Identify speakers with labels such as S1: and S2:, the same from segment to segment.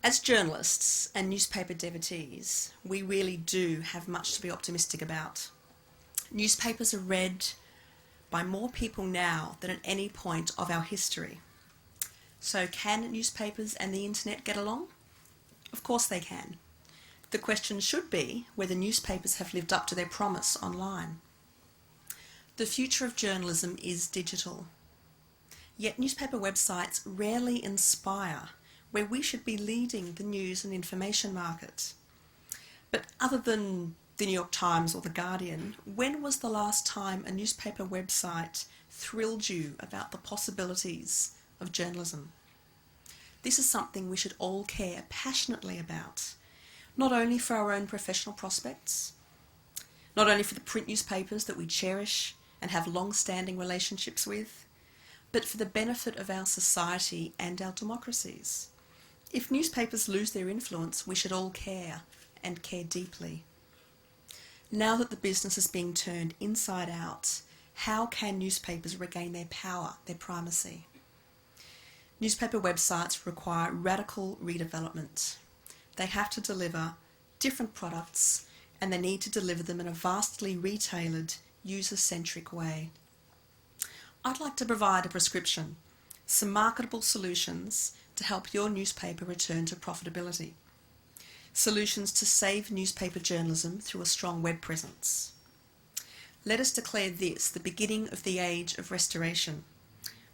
S1: As journalists and newspaper devotees, we really do have much to be optimistic about. Newspapers are read by more people now than at any point of our history. So can newspapers and the internet get along? Of course they can. The question should be whether newspapers have lived up to their promise online. The future of journalism is digital. Yet newspaper websites rarely inspire where we should be leading the news and information market. But other than the New York Times or the Guardian, when was the last time a newspaper website thrilled you about the possibilities of journalism? This is something we should all care passionately about, not only for our own professional prospects, not only for the print newspapers that we cherish and have long-standing relationships with, but for the benefit of our society and our democracies. If newspapers lose their influence, we should all care, and care deeply. Now that the business is being turned inside out, how can newspapers regain their power, their primacy? Newspaper websites require radical redevelopment. They have to deliver different products, and they need to deliver them in a vastly retailored, user-centric way. I'd like to provide a prescription, some marketable solutions to help your newspaper return to profitability. Solutions to save newspaper journalism through a strong web presence. Let us declare this the beginning of the age of restoration,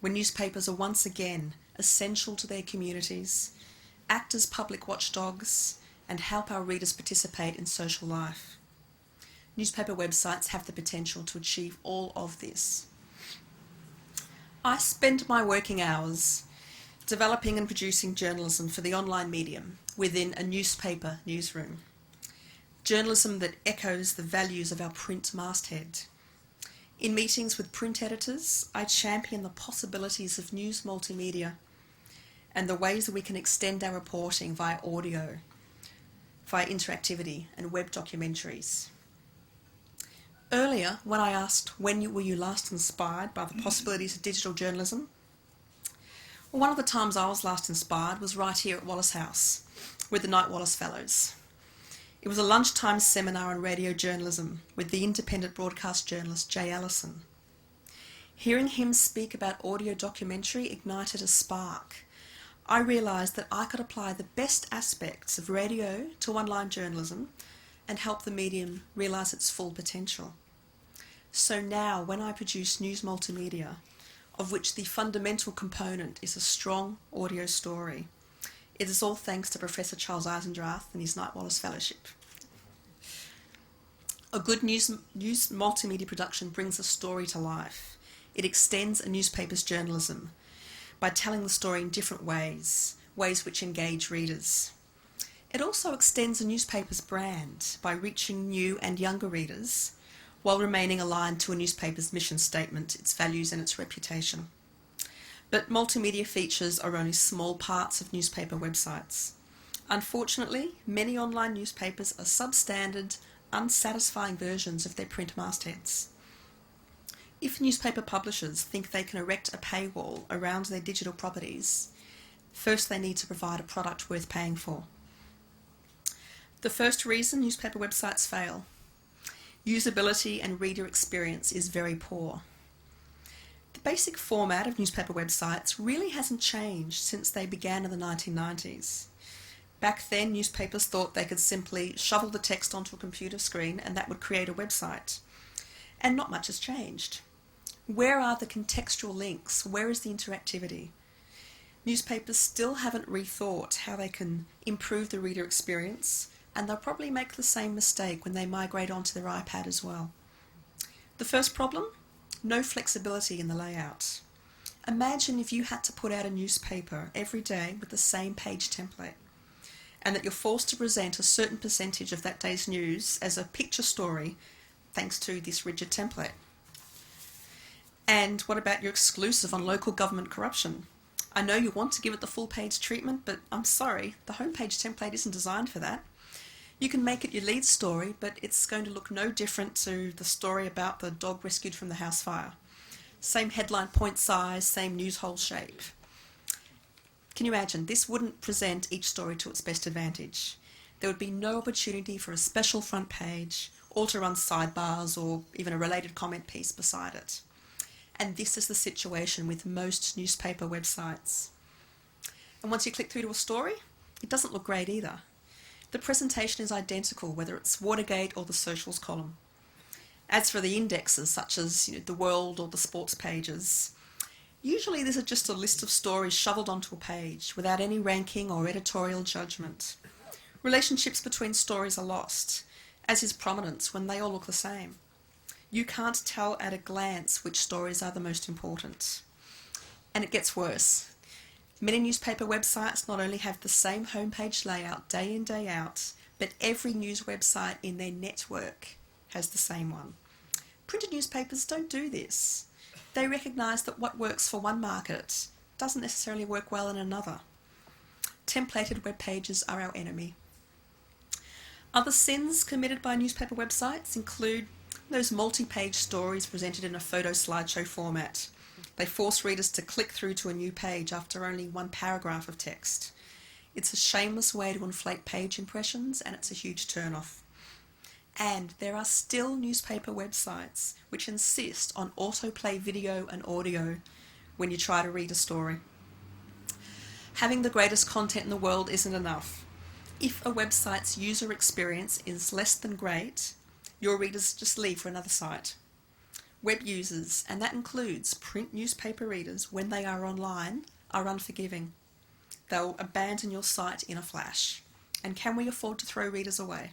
S1: when newspapers are once again essential to their communities, act as public watchdogs, and help our readers participate in social life. Newspaper websites have the potential to achieve all of this. I spend my working hours developing and producing journalism for the online medium within a newspaper newsroom. Journalism that echoes the values of our print masthead. In meetings with print editors, I champion the possibilities of news multimedia and the ways that we can extend our reporting via audio, via interactivity and web documentaries. Earlier, when I asked when were you last inspired by the possibilities of digital journalism, well, one of the times I was last inspired was right here at Wallace House with the Knight Wallace Fellows. It was a lunchtime seminar on radio journalism with the independent broadcast journalist Jay Allison. Hearing him speak about audio documentary ignited a spark. I realised that I could apply the best aspects of radio to online journalism and help the medium realise its full potential. So now, when I produce news multimedia, of which the fundamental component is a strong audio story, it is all thanks to Professor Charles Eisendrath and his Knight Wallace Fellowship. A good news multimedia production brings a story to life. It extends a newspaper's journalism by telling the story in different ways, ways which engage readers. It also extends a newspaper's brand by reaching new and younger readers while remaining aligned to a newspaper's mission statement, its values and its reputation. But multimedia features are only small parts of newspaper websites. Unfortunately, many online newspapers are substandard, unsatisfying versions of their print mastheads. If newspaper publishers think they can erect a paywall around their digital properties, first they need to provide a product worth paying for. The first reason newspaper websites fail: usability and reader experience is very poor. The basic format of newspaper websites really hasn't changed since they began in the 1990s. Back then, newspapers thought they could simply shovel the text onto a computer screen and that would create a website. And not much has changed. Where are the contextual links? Where is the interactivity? Newspapers still haven't rethought how they can improve the reader experience, and they'll probably make the same mistake when they migrate onto their iPad as well. The first problem? No flexibility in the layout. Imagine if you had to put out a newspaper every day with the same page template, and that you're forced to present a certain percentage of that day's news as a picture story thanks to this rigid template. And what about your exclusive on local government corruption? I know you want to give it the full page treatment, but I'm sorry, the homepage template isn't designed for that. You can make it your lead story, but it's going to look no different to the story about the dog rescued from the house fire. Same headline point size, same news hole shape. Can you imagine? This wouldn't present each story to its best advantage. There would be no opportunity for a special front page, or to run sidebars, or even a related comment piece beside it. And this is the situation with most newspaper websites. And once you click through to a story, it doesn't look great either. The presentation is identical, whether it's Watergate or the socials column. As for the indexes, such as the World or the sports pages, usually this is just a list of stories shoveled onto a page without any ranking or editorial judgment. Relationships between stories are lost, as is prominence when they all look the same. You can't tell at a glance which stories are the most important. And it gets worse. Many newspaper websites not only have the same homepage layout day in, day out, but every news website in their network has the same one. Printed newspapers don't do this. They recognise that what works for one market doesn't necessarily work well in another. Templated web pages are our enemy. Other sins committed by newspaper websites include those multi-page stories presented in a photo slideshow format. They force readers to click through to a new page after only one paragraph of text. It's a shameless way to inflate page impressions, and it's a huge turn-off. And there are still newspaper websites which insist on autoplay video and audio when you try to read a story. Having the greatest content in the world isn't enough. If a website's user experience is less than great, your readers just leave for another site. Web users, and that includes print newspaper readers when they are online, are unforgiving. They'll abandon your site in a flash. And can we afford to throw readers away?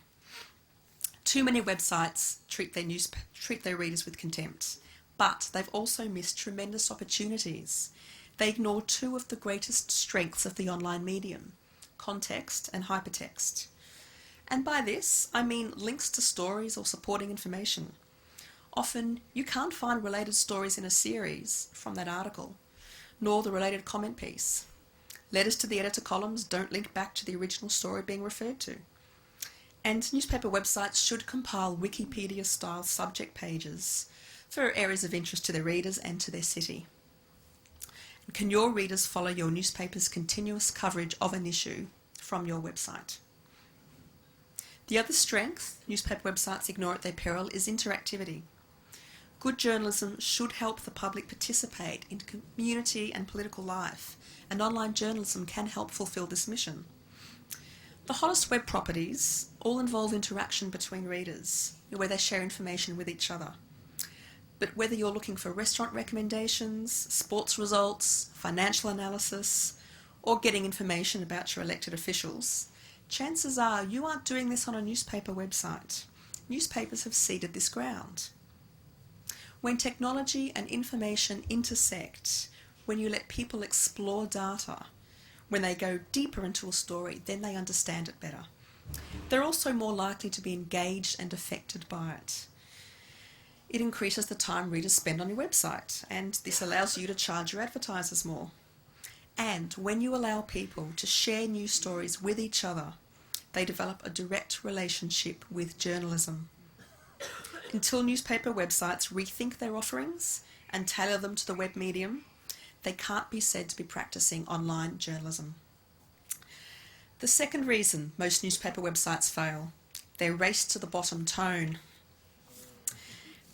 S1: Too many websites treat their readers with contempt, but they've also missed tremendous opportunities. They ignore two of the greatest strengths of the online medium: context and hypertext. And by this, I mean links to stories or supporting information. Often, you can't find related stories in a series from that article, nor the related comment piece. Letters to the editor columns don't link back to the original story being referred to. And newspaper websites should compile Wikipedia-style subject pages for areas of interest to their readers and to their city. Can your readers follow your newspaper's continuous coverage of an issue from your website? The other strength newspaper websites ignore at their peril is interactivity. Good journalism should help the public participate in community and political life, and online journalism can help fulfil this mission. The hottest web properties all involve interaction between readers, where they share information with each other. But whether you're looking for restaurant recommendations, sports results, financial analysis, or getting information about your elected officials, chances are you aren't doing this on a newspaper website. Newspapers have ceded this ground. When technology and information intersect, when you let people explore data, when they go deeper into a story, then they understand it better. They're also more likely to be engaged and affected by it. It increases the time readers spend on your website, and this allows you to charge your advertisers more. And when you allow people to share news stories with each other, they develop a direct relationship with journalism. Until newspaper websites rethink their offerings and tailor them to the web medium, they can't be said to be practicing online journalism. The second reason most newspaper websites fail: their race to the bottom tone.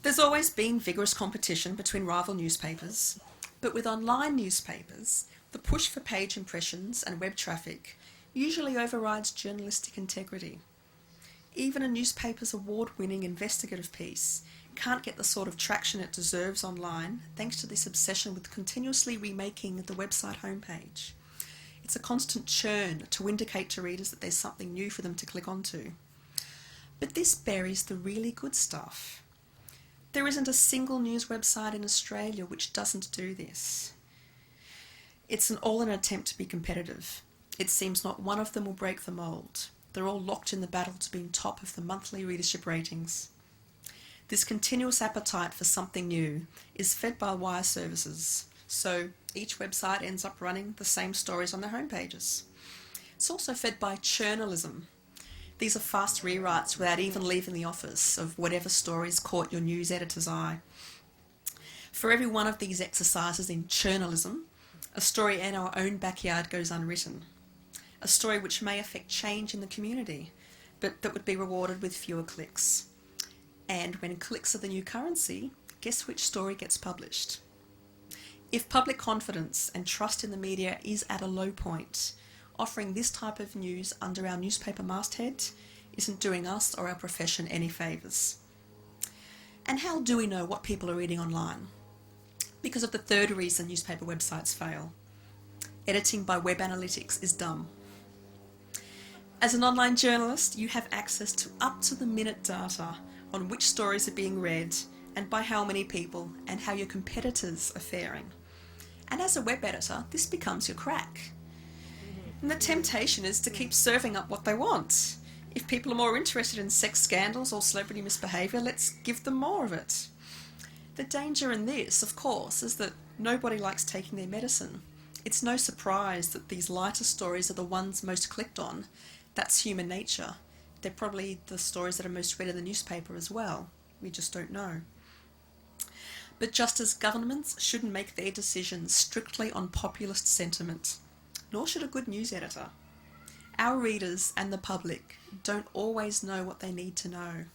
S1: There's always been vigorous competition between rival newspapers, but with online newspapers, the push for page impressions and web traffic usually overrides journalistic integrity. Even a newspaper's award-winning investigative piece can't get the sort of traction it deserves online thanks to this obsession with continuously remaking the website homepage. It's a constant churn to indicate to readers that there's something new for them to click onto. But this buries the really good stuff. There isn't a single news website in Australia which doesn't do this. It's all an attempt to be competitive. It seems not one of them will break the mould. They're all locked in the battle to being top of the monthly readership ratings. This continuous appetite for something new is fed by wire services, so each website ends up running the same stories on their homepages. It's also fed by journalism. These are fast rewrites without even leaving the office of whatever stories caught your news editor's eye. For every one of these exercises in journalism, A story in our own backyard goes unwritten. A story which may affect change in the community, but that would be rewarded with fewer clicks. And when clicks are the new currency, guess which story gets published? If public confidence and trust in the media is at a low point, offering this type of news under our newspaper masthead isn't doing us or our profession any favours. And how do we know what people are reading online? Because of the third reason newspaper websites fail. Editing by web analytics is dumb. As an online journalist, you have access to up-to-the-minute data on which stories are being read and by how many people and how your competitors are faring. And as a web editor, this becomes your crack. And the temptation is to keep serving up what they want. If people are more interested in sex scandals or celebrity misbehaviour, let's give them more of it. The danger in this, of course, is that nobody likes taking their medicine. It's no surprise that these lighter stories are the ones most clicked on. That's human nature. They're probably the stories that are most read in the newspaper as well. We just don't know. But just as governments shouldn't make their decisions strictly on populist sentiment, nor should a good news editor. Our readers and the public don't always know what they need to know.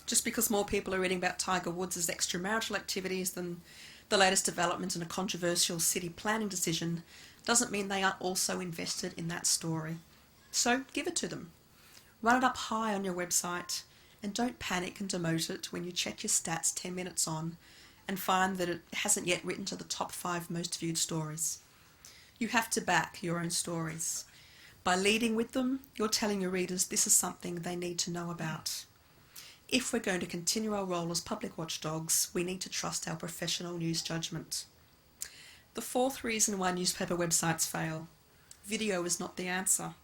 S1: Just because more people are reading about Tiger Woods' extramarital activities than the latest development in a controversial city planning decision doesn't mean they aren't also invested in that story. So give it to them. Run it up high on your website and don't panic and demote it when you check your stats 10 minutes on and find that it hasn't yet written to the top 5 most viewed stories. You have to back your own stories. By leading with them, you're telling your readers this is something they need to know about. If we're going to continue our role as public watchdogs, we need to trust our professional news judgment. The fourth reason why newspaper websites fail: video is not the answer.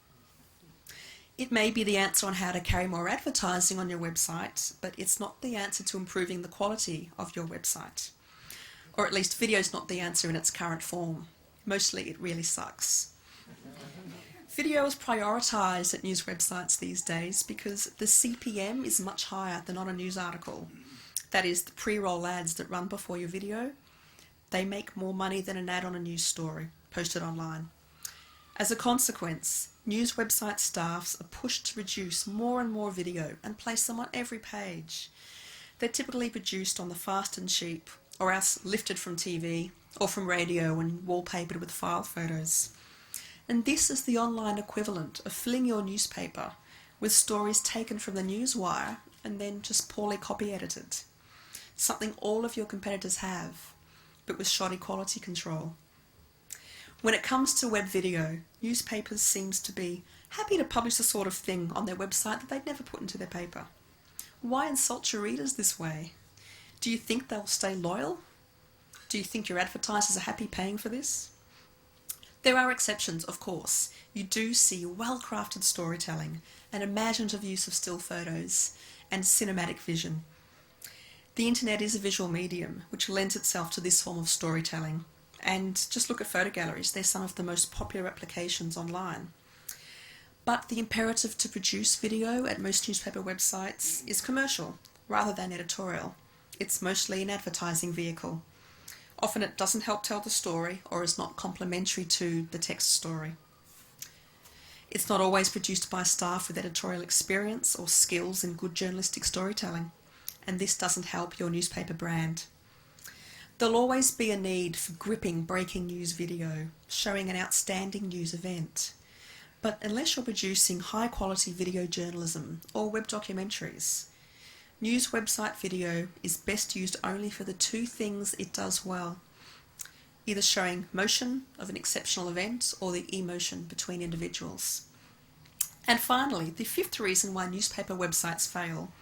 S1: It may be the answer on how to carry more advertising on your website, but it's not the answer to improving the quality of your website. Or at least video is not the answer in its current form. Mostly it really sucks. Video is prioritised at news websites these days because the CPM is much higher than on a news article. That is, the pre-roll ads that run before your video. They make more money than an ad on a news story posted online. As a consequence, news website staffs are pushed to produce more and more video and place them on every page. They're typically produced on the fast and cheap, or else lifted from TV or from radio and wallpapered with file photos. And this is the online equivalent of filling your newspaper with stories taken from the newswire and then just poorly copy edited. Something all of your competitors have, but with shoddy quality control. When it comes to web video, newspapers seems to be happy to publish the sort of thing on their website that they'd never put into their paper. Why insult your readers this way? Do you think they'll stay loyal? Do you think your advertisers are happy paying for this? There are exceptions, of course. You do see well-crafted storytelling, an imaginative use of still photos, and cinematic vision. The internet is a visual medium, which lends itself to this form of storytelling. And just look at photo galleries, they're some of the most popular applications online. But the imperative to produce video at most newspaper websites is commercial, rather than editorial. It's mostly an advertising vehicle. Often it doesn't help tell the story or is not complementary to the text story. It's not always produced by staff with editorial experience or skills in good journalistic storytelling, and this doesn't help your newspaper brand. There'll always be a need for gripping breaking news video, showing an outstanding news event. But unless you're producing high quality video journalism or web documentaries, news website video is best used only for the two things it does well, either showing motion of an exceptional event or the emotion between individuals. And finally, the fifth reason why newspaper websites fail: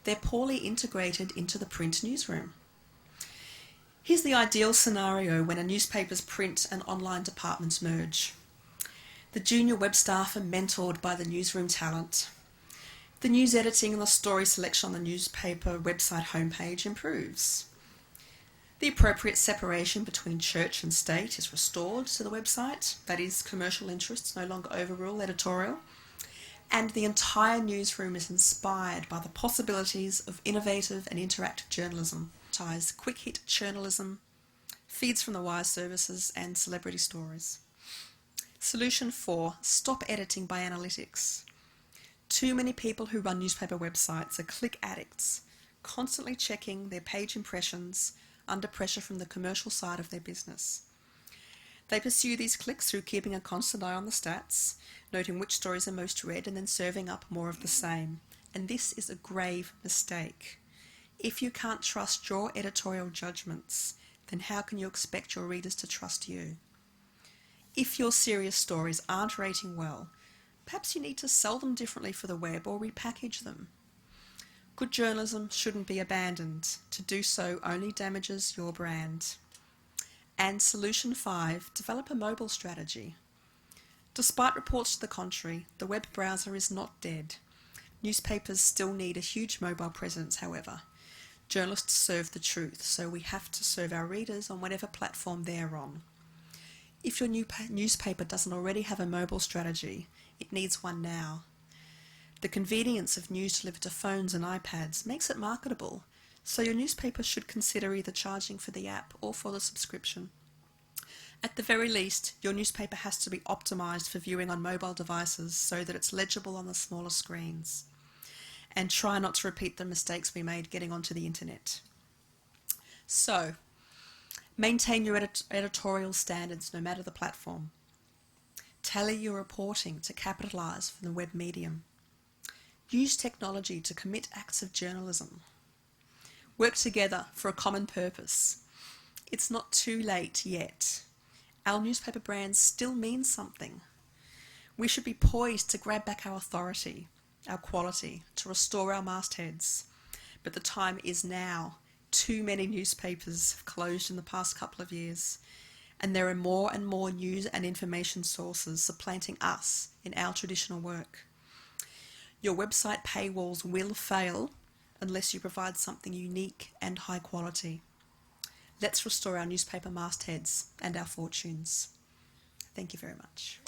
S1: they're poorly integrated into the print newsroom. Here's the ideal scenario when a newspaper's print and online departments merge. The junior web staff are mentored by the newsroom talent. The news editing and the story selection on the newspaper website homepage improves. The appropriate separation between church and state is restored to the website, that is, commercial interests no longer overrule editorial, and the entire newsroom is inspired by the possibilities of innovative and interactive journalism. Ties quick hit journalism, feeds from the wire services, and celebrity stories. Solution 4, stop editing by analytics. Too many people who run newspaper websites are click addicts, constantly checking their page impressions under pressure from the commercial side of their business. They pursue these clicks through keeping a constant eye on the stats, noting which stories are most read, and then serving up more of the same. And this is a grave mistake. If you can't trust your editorial judgments, then how can you expect your readers to trust you? If your serious stories aren't rating well, perhaps you need to sell them differently for the web or repackage them. Good journalism shouldn't be abandoned. To do so only damages your brand. And solution 5, develop a mobile strategy. Despite reports to the contrary, the web browser is not dead. Newspapers still need a huge mobile presence, however. Journalists serve the truth, so we have to serve our readers on whatever platform they're on. If your newspaper doesn't already have a mobile strategy, it needs one now. The convenience of news delivered to phones and iPads makes it marketable, so your newspaper should consider either charging for the app or for the subscription. At the very least, your newspaper has to be optimised for viewing on mobile devices so that it's legible on the smaller screens. And try not to repeat the mistakes we made getting onto the internet. So, maintain your editorial standards no matter the platform. Tailor your reporting to capitalise from the web medium. Use technology to commit acts of journalism. Work together for a common purpose. It's not too late yet. Our newspaper brands still mean something. We should be poised to grab back our authority, our quality, to restore our mastheads. But the time is now. Too many newspapers have closed in the past couple of years, and there are more and more news and information sources supplanting us in our traditional work. Your website paywalls will fail unless you provide something unique and high quality. Let's restore our newspaper mastheads and our fortunes. Thank you very much.